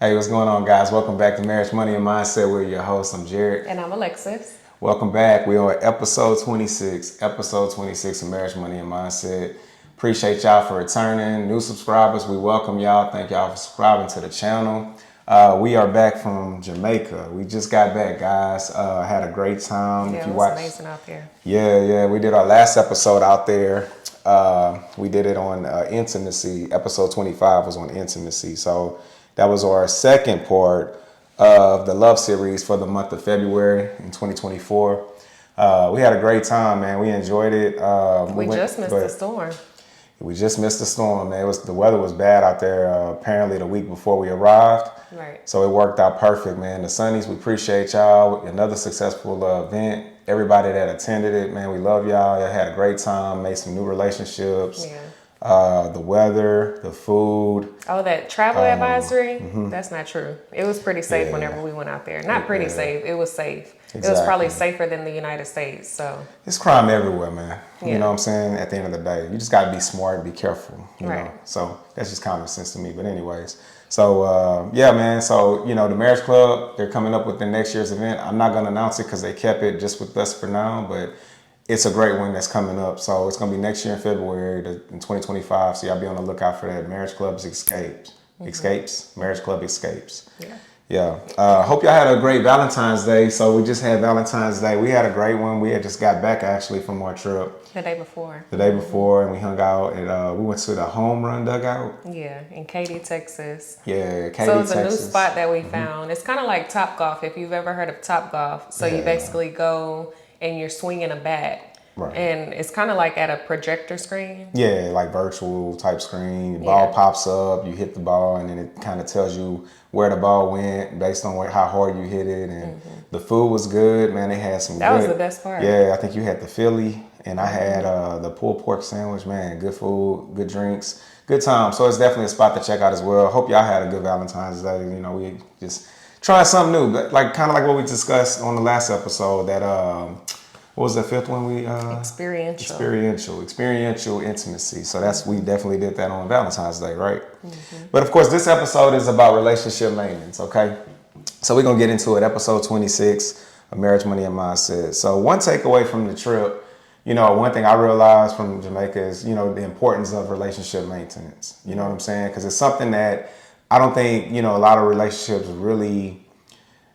Hey, what's going on, guys? Welcome back to Marriage, Money, and Mindset. We're your hosts. I'm Jared. And I'm Alexis. Welcome back. We're on episode 26. Episode 26 of Marriage, Money, and Mindset. Appreciate y'all for returning. New subscribers, we welcome y'all. Thank y'all for subscribing to the channel. We are back from Jamaica. We just got back, guys. Had a great time. Yeah, If you it was watched, amazing out there. yeah. We did our last episode out there. We did it on intimacy. Episode 25 was on intimacy. So that was our second part of the love series for the month of February in 2024. We had a great time, man. We enjoyed it. We just missed the storm. We just missed the storm, man. The weather was bad out there. Apparently the week before we arrived. Right. So it worked out perfect, man. The Sunnies, we appreciate y'all. Another successful event. Everybody that attended it, man, we love y'all. Y'all had a great time. Made some new relationships. Yeah. The weather, the food. Oh, that travel advisory? That's not true. It was pretty safe whenever we went out there. Not pretty safe. It was safe. It was probably safer than the United States. So it's crime everywhere, man. Yeah. You know what I'm saying? At the end of the day, you just got to be smart and be careful. You Right. know? So that's just common sense to me. But anyways, so yeah, man. So, you know, the Marriage Club, they're coming up with the next year's event. I'm not going to announce it because they kept it just with us for now, but it's a great one that's coming up. So it's going to be next year in February in 2025. So y'all be on the lookout for that. Marriage Club Escapes. Escapes. Marriage Club Escapes. Yeah. Yeah. Hope y'all had a great Valentine's Day. So we just had Valentine's Day. We had a great one. We had just got back actually from our trip. The day before. And we hung out and we went to the Home Run Dugout. Yeah, in Katy, Texas. Yeah, Katy, Texas. So it's a new spot that we found. It's kind of like Top Golf, if you've ever heard of Top Golf. So you basically go and you're swinging a bat. Right. And it's kind of like at a projector screen. Yeah, like virtual type screen. The ball pops up, you hit the ball, and then it kind of tells you where the ball went based on how hard you hit it. And the food was good, man. They had some That was the best part. Yeah, I think you had the Philly, and I had the pulled pork sandwich, man. Good food, good drinks, good time. So it's definitely a spot to check out as well. Hope y'all had a good Valentine's Day. You know, we just trying something new, but like kind of like what we discussed on the last episode that what was the fifth one we experiential intimacy. So we definitely did that on Valentine's Day, right? But of course this episode is about relationship maintenance, okay? So we're gonna get into it. Episode 26 of Marriage, Money, and Mindset. So one takeaway from the trip, you know, one thing I realized from Jamaica is, you know, the importance of relationship maintenance. You know what I'm saying? Because it's something that I don't think, you know, a lot of relationships really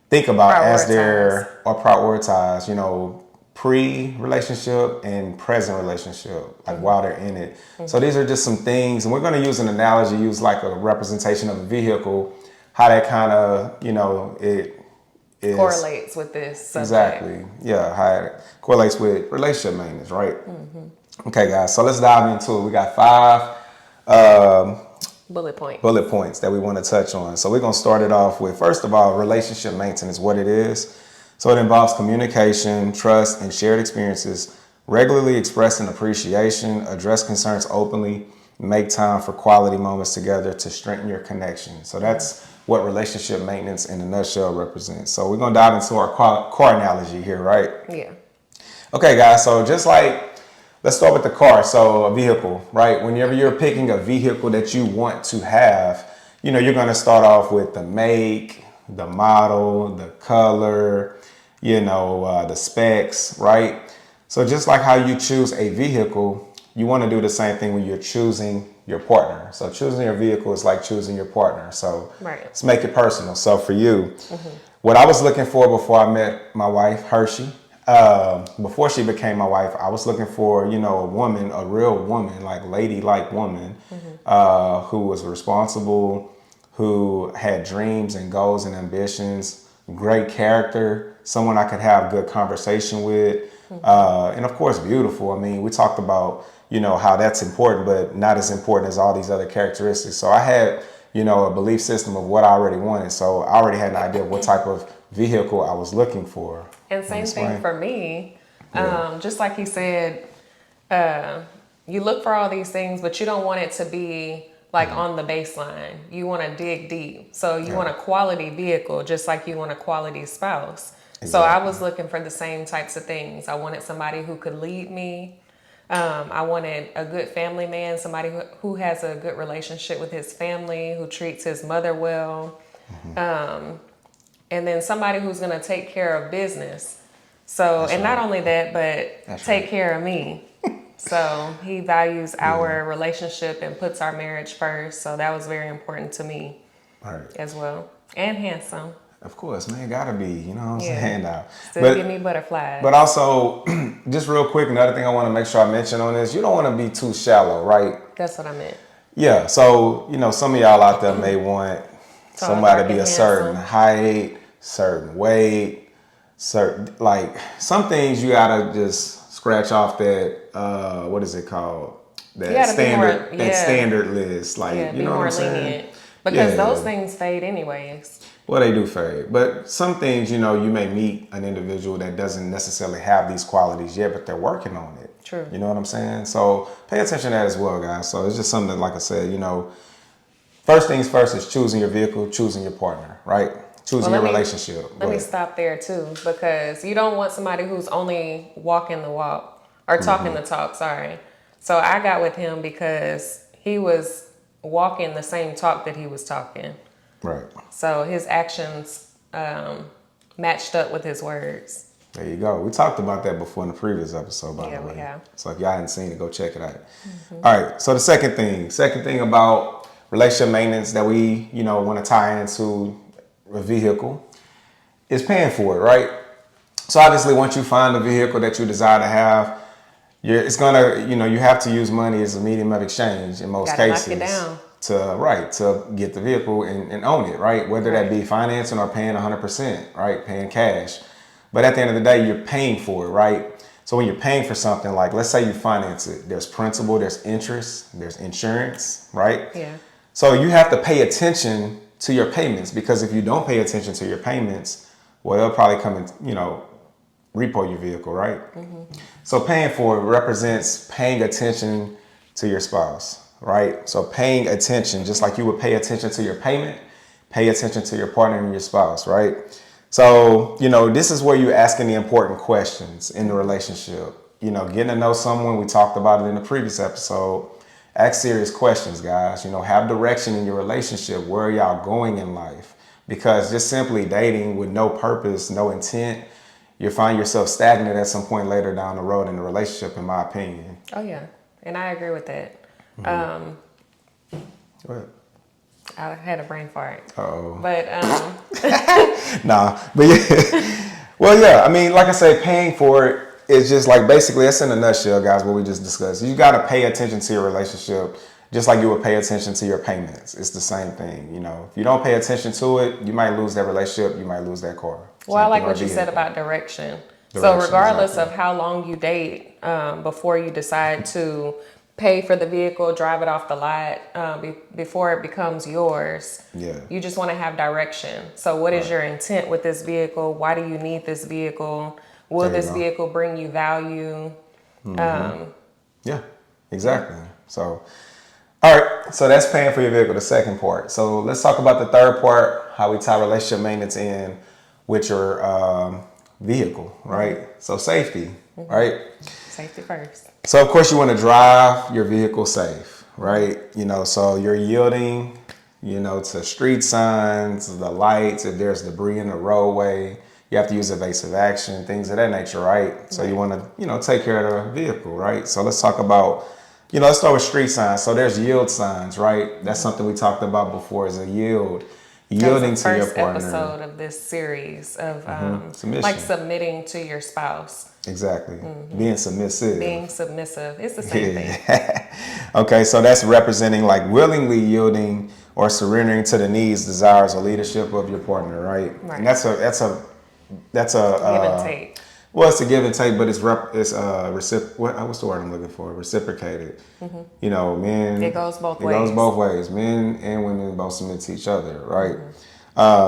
think about as they're or prioritize, you know, pre-relationship and present relationship, like while they're in it. So these are just some things, and we're going to use an analogy, use like a representation of a vehicle, how that kind of, you know, it is correlates with this subject. Exactly. Yeah, how it correlates with relationship maintenance, right? Okay, guys, so let's dive into it. We got 5 bullet points that we want to touch on. So we're going to start it off with, first of all, relationship maintenance, what it is. So it involves communication, trust, and shared experiences, regularly expressing appreciation, address concerns openly, make time for quality moments together to strengthen your connection. So that's what relationship maintenance in a nutshell represents. So we're going to dive into our car analogy here, right? Yeah. Okay, guys, so just like, let's start with the car. So a vehicle, right? Whenever you're picking a vehicle that you want to have, you know, you're going to start off with the make, the model, the color, you know, the specs, right? So just like how you choose a vehicle, you want to do the same thing when you're choosing your partner. So choosing your vehicle is like choosing your partner. So let's make it personal. So for you, what I was looking for before I met my wife, Hershey, before she became my wife, I was looking for, you know, a woman, a real woman, like ladylike woman, who was responsible, who had dreams and goals and ambitions, great character, someone I could have good conversation with, and of course, beautiful. I mean, we talked about, you know, how that's important, but not as important as all these other characteristics. So I had, you know, a belief system of what I already wanted. So I already had an idea of what type of vehicle I was looking for. And same thing for me. Just like he said, you look for all these things, but you don't want it to be like on the baseline. You want to dig deep. So you want a quality vehicle, just like you want a quality spouse. Exactly. So I was looking for the same types of things. I wanted somebody who could lead me. I wanted a good family man, somebody who has a good relationship with his family, who treats his mother well, And then somebody who's going to take care of business. So, and not only that, but take care of me. So he values our relationship and puts our marriage first. So that was very important to me as well. And handsome. Of course, man, gotta be, you know what I'm saying? Now. Still give me butterflies. But also, just real quick, another thing I want to make sure I mention on this, you don't want to be too shallow, right? That's what I meant. Yeah, so, you know, some of y'all out there may want somebody to be a certain height, certain weight, certain, like, some things you gotta just scratch off that, what is it called? That standard list. Like, you know what I'm saying? Lenient. Because those things fade anyways. Well, they do fade. But some things, you know, you may meet an individual that doesn't necessarily have these qualities yet, but they're working on it. True. You know what I'm saying? So pay attention to that as well, guys. So it's just something that, like I said, you know, first things first is choosing your vehicle, choosing your partner, right? Choosing your relationship. Let me stop there too, because you don't want somebody who's only walking the walk or talking the talk, sorry. So I got with him because he was walking the same talk that he was talking. Right. So his actions matched up with his words. There you go. We talked about that before in the previous episode, by the way. Yeah, we have. So if y'all hadn't seen it, go check it out. All right. So the second thing about relationship maintenance that we, you know, want to tie into a vehicle is paying for it, right? So obviously, once you find the vehicle that you desire to have, it's gonna, you know, you have to use money as a medium of exchange in most cases. Knock it down. To get the vehicle and own it, right? Whether that be financing or paying 100%, right? Paying cash. But at the end of the day, you're paying for it, right? So when you're paying for something, like let's say you finance it, there's principal, there's interest, there's insurance, right? Yeah. So you have to pay attention to your payments, because if you don't pay attention to your payments, well, they'll probably come and, you know, repo your vehicle, right? So paying for it represents paying attention to your spouse. Right? So paying attention, just like you would pay attention to your payment, pay attention to your partner and your spouse, right? So, you know, this is where you're asking the important questions in the relationship. You know, getting to know someone, we talked about it in the previous episode. Ask serious questions, guys. You know, have direction in your relationship. Where are y'all going in life? Because just simply dating with no purpose, no intent, you'll find yourself stagnant at some point later down the road in the relationship, in my opinion. Oh, yeah. And I agree with that. Go ahead. I had a brain fart. Uh-oh. But nah, but yeah. Well, yeah, I mean, like I say, paying for it is just like, basically, that's in a nutshell, guys, what we just discussed. You got to pay attention to your relationship just like you would pay attention to your payments. It's the same thing. You know, if you don't pay attention to it, you might lose that relationship, you might lose that car. Well, I like what you said about direction. So regardless of how long you date, before you decide to pay for the vehicle, drive it off the lot, before it becomes yours. Yeah. You just want to have direction. So what is your intent with this vehicle? Why do you need this vehicle? Will this vehicle bring you value? Yeah, exactly. So, all right. So that's paying for your vehicle, the second part. So let's talk about the third part, how we tie relationship maintenance in with your vehicle, right? So safety, right? Safety first. So of course you want to drive your vehicle safe, right? You know, so you're yielding, you know, to street signs, the lights, if there's debris in the roadway, you have to use evasive action, things of that nature, right? So you want to, you know, take care of the vehicle, right? So let's talk about, you know, let's start with street signs. So there's yield signs, right? That's something we talked about before, is a yield. Yielding to your partner. First episode of this series of like submitting to your spouse. Exactly. Being submissive. Being submissive. It's the same thing. Okay, so that's representing like willingly yielding or surrendering to the needs, desires, or leadership of your partner, right? And that's a give and take. Well, it's a give and take, but what's the word I'm looking for? Reciprocated. You know, men. It goes both ways. It goes both ways. Men and women both submit to each other, right?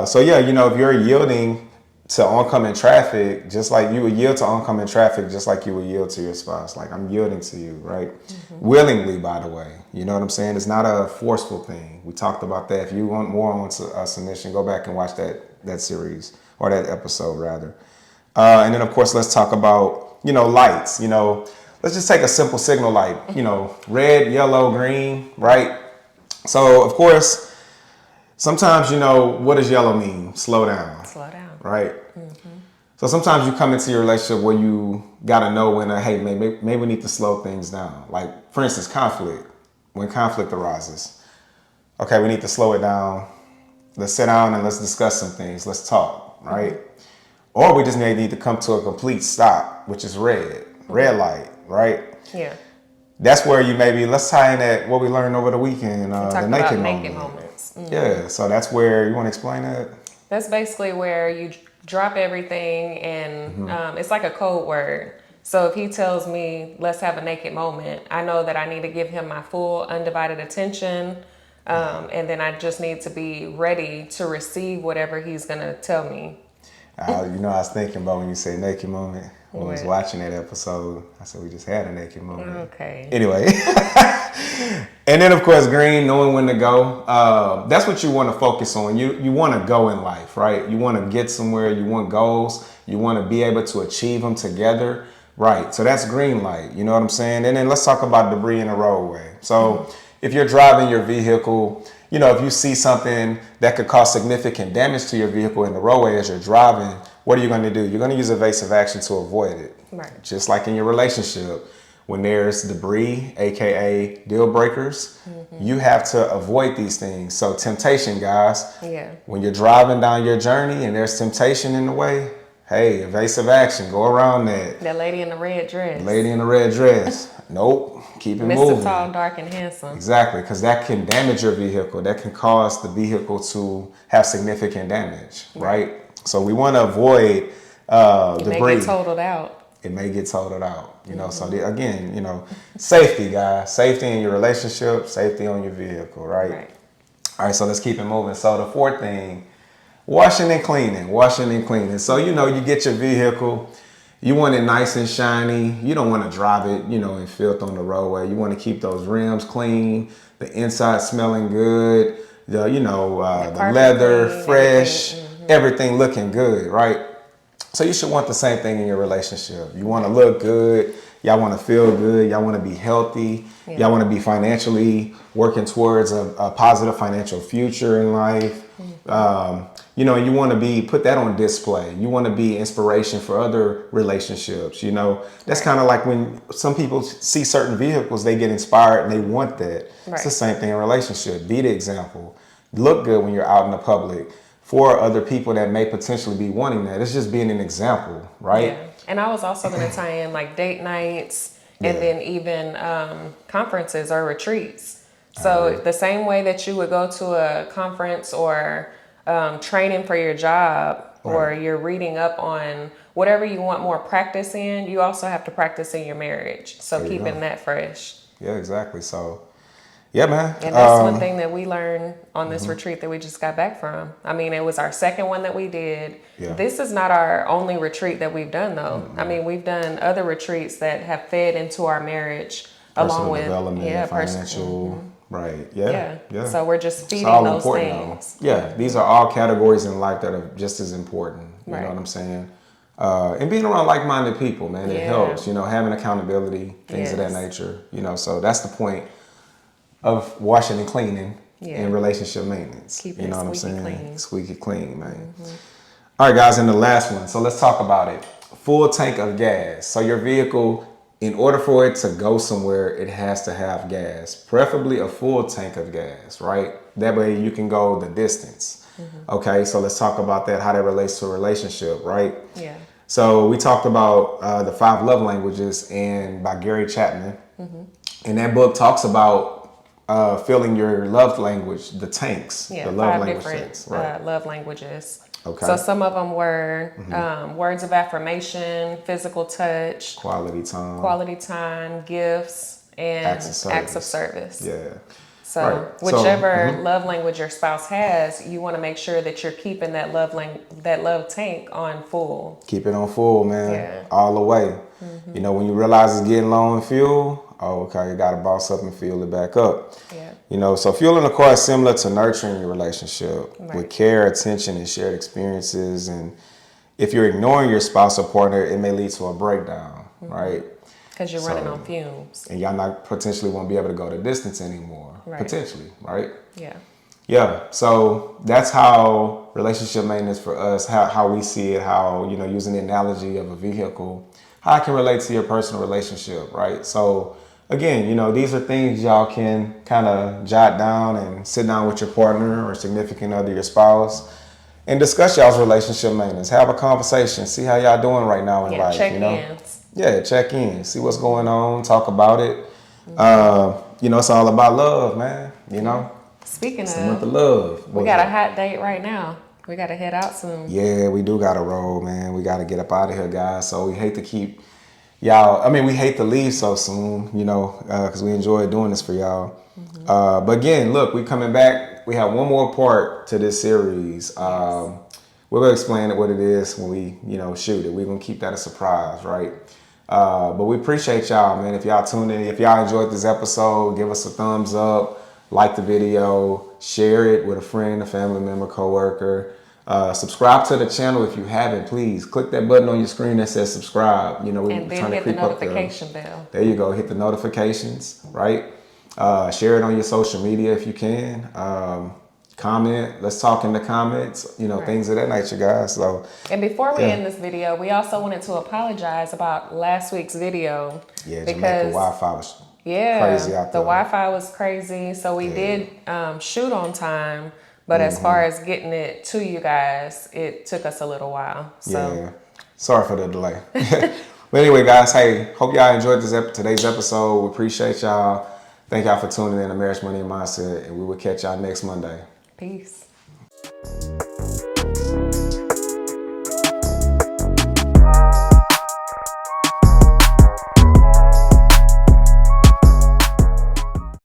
So yeah, you know, if you're yielding to oncoming traffic, just like you would yield to oncoming traffic, just like you would yield to your spouse. Like, I'm yielding to you, right? Willingly, by the way. You know what I'm saying? It's not a forceful thing. We talked about that. If you want more on submission, go back and watch that series, or that episode rather. And then, of course, let's talk about, you know, lights. You know, let's just take a simple signal light, you know, red, yellow, green, right? So, of course, sometimes, you know, what does yellow mean? Slow down, Slow down. right? So sometimes you come into your relationship where you got to know when, hey, maybe we need to slow things down. Like, for instance, conflict. When conflict arises, okay, we need to slow it down. Let's sit down and let's discuss some things. Let's talk, right? Or we just may need to come to a complete stop, which is red light, right? Yeah. That's where you maybe, let's tie in that what we learned over the weekend, the naked moment. Moments. Yeah, so that's where, you want to explain that? That's basically where you drop everything and it's like a code word. So if he tells me, let's have a naked moment, I know that I need to give him my full undivided attention. And then I just need to be ready to receive whatever he's going to tell me. You know, I was thinking about when you say naked moment. When I was What? watching that episode, I said we just had a naked moment. Okay. Anyway. And then, of course, green, knowing when to go. That's what you want to focus on. You want to go in life, right? You want to get somewhere. You want goals. You want to be able to achieve them together. Right. So that's green light. You know what I'm saying? And then let's talk about debris in the roadway. So if you're driving your vehicle, you know, if you see something that could cause significant damage to your vehicle in the roadway as you're driving, what are you going to do? You're going to use evasive action to avoid it. Right. Just like in your relationship, when there's debris, aka deal breakers, you have to avoid these things. So temptation, guys. Yeah. When you're driving down your journey and there's temptation in the way, hey, evasive action, go around that. That lady in the red dress. Lady in the red dress. Nope. Keep it Mr. moving. Tall, dark, and handsome. Exactly, because that can damage your vehicle. That can cause the vehicle to have significant damage, right? So we want to avoid It debris. may get totaled out. It may get totaled out, you know. So again, you know, safety, guys. Safety in your relationship, safety on your vehicle, right? All right, so let's keep it moving. So the fourth thing, washing and cleaning. Washing and cleaning. So, you know, you get your vehicle. You want it nice and shiny. You don't want to drive it, you know, in filth on the roadway. You want to keep those rims clean, the inside smelling good, the leather clean, fresh, everything looking good, right? So you should want the same thing in your relationship. You want to look good. Y'all want to feel good. Y'all want to be healthy. Yeah. Y'all want to be financially working towards a positive financial future in life. You know, you want to put that on display. You want to be inspiration for other relationships. You know, that's kind of like when some people see certain vehicles, they get inspired and they want that. It's the same thing in relationship. Be the example. Look good when you're out in the public for other people that may potentially be wanting that. It's just being an example, right? Yeah. And I was also going to tie in like date nights and then even conferences or retreats. So the same way that you would go to a conference or training for your job or you're reading up on whatever you want more practice in, you also have to practice in your marriage. So keeping that fresh. Yeah, exactly. So, yeah, man. And that's one thing that we learned on this retreat that we just got back from. I mean, it was our second one that we did. Yeah. This is not our only retreat that we've done, though. I mean, we've done other retreats that have fed into our marriage along with development, financial, right? Yeah. So we're just It's feeding all those important, things. though. Yeah, these are all categories in life that are just as important. You Right. know what I'm saying? And being around like-minded people, man, it helps. You know, having accountability, things of that nature. You know, so that's the point of washing and cleaning and relationship maintenance. Keeping you know it what I'm squeaky saying? clean. Squeaky clean, man. All right, guys, and the last one. So let's talk about it. Full tank of gas. So your vehicle, in order for it to go somewhere, it has to have gas, preferably a full tank of gas, right? That way you can go the distance. Okay, so let's talk about that, how that relates to a relationship, right? Yeah. So we talked about the 5 love languages and by Gary Chapman. And that book talks about filling your love language, the tanks, Yeah, the love 5 language different tanks. Right. love languages. Okay. So some of them were words of affirmation, physical touch, Quality time, gifts, and acts of service. Yeah. So Right. whichever love language your spouse has, you want to make sure that you're keeping that love tank on full. Keep it on full, man. Yeah. All the way. You know, when you realize it's getting low in fuel, you got to boss up and fuel it back up. Yeah. You know, so fueling the car is similar to nurturing your relationship with care, attention, and shared experiences. And if you're ignoring your spouse or partner, it may lead to a breakdown, right? Because you're running on fumes. And y'all not potentially won't be able to go the distance anymore. Potentially, right? Yeah. Yeah, so that's how relationship maintenance for us, how we see it, how, using the analogy of a vehicle, how it can relate to your personal relationship, right? So again, these are things y'all can kind of jot down and sit down with your partner or significant other, your spouse, and discuss y'all's relationship maintenance. Have a conversation, see how y'all doing right now in Yeah, life, check-ins. Yeah, check in, see what's going on, talk about it. It's all about love, man, Speaking It's the month of, of love. we What's got a up? hot date right now. We got to head out soon. Yeah, we do got to roll, man. We got to get up out of here, guys. So we hate to keep y'all. I mean, we hate to leave so soon, because we enjoy doing this for y'all. But again, look, we coming back. We have one more part to this series. We're gonna explain it what it is when we, shoot it. We're gonna keep that a surprise, right? But we appreciate y'all, man. If y'all tuned in, if y'all enjoyed this episode, give us a thumbs up, like the video, share it with a friend, a family member, coworker. Subscribe to the channel if you haven't, please. Click that button on your screen that says subscribe. We're And then trying to hit the creep up notification bell. There you go. Hit the notifications, right? Share it on your social media if you can. Comment. Let's talk in the comments. Right. Things of that nature, guys. So. And before we Yeah. end this video, we also wanted to apologize about last week's video. Yeah, because Jamaica Wi-Fi was yeah, crazy out the there. Wi-Fi was crazy. So we did shoot on time, but as far as getting it to you guys, it took us a little while. So Yeah. Sorry for the delay. But anyway, guys, hey, hope y'all enjoyed today's episode. We appreciate y'all. Thank y'all for tuning in to Marriage, Money, and Mindset, and we will catch y'all next Monday. peace.